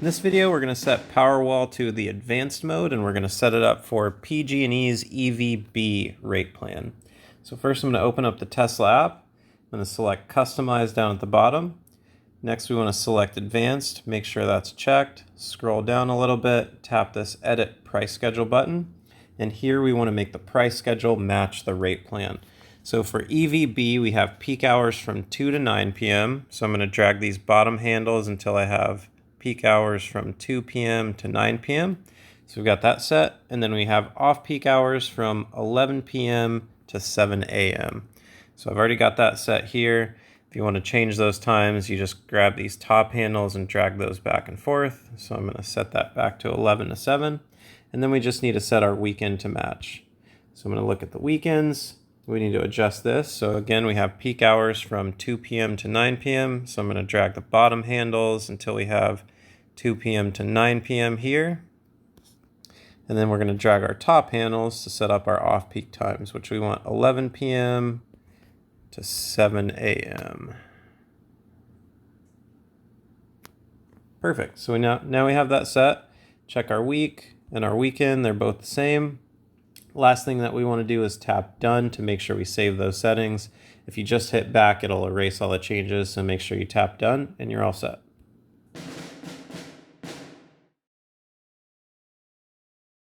In this video, we're going to set Powerwall to the advanced mode, and we're going to set it up for PG&E's EVB rate plan. So first I'm going to open up the Tesla app. I'm going to select Customize down at the bottom. Next we want to select Advanced, make sure that's checked. Scroll down a little bit, tap this Edit Price Schedule button, and here we want to make the price schedule match the rate plan. So for EVB, we have peak hours from 2 to 9 p.m. So I'm going to drag these bottom handles until I have peak hours from 2 p.m. to 9 p.m. So we've got that set. And then we have off-peak hours from 11 p.m. to 7 a.m. So I've already got that set here. If you want to change those times, you just grab these top handles and drag those back and forth. So I'm going to set that back to 11 to 7. And then we just need to set our weekend to match. So I'm going to look at the weekends. We need to adjust this. So again, we have peak hours from 2 p.m. to 9 p.m. So I'm going to drag the bottom handles until we have 2 p.m. to 9 p.m. here. And then we're going to drag our top handles to set up our off-peak times, which we want 11 p.m. to 7 a.m. Perfect. So now we have that set. Check our week and our weekend. They're both the same. Last thing that we want to do is tap Done to make sure we save those settings. If you just hit back, it'll erase all the changes, so make sure you tap Done and you're all set.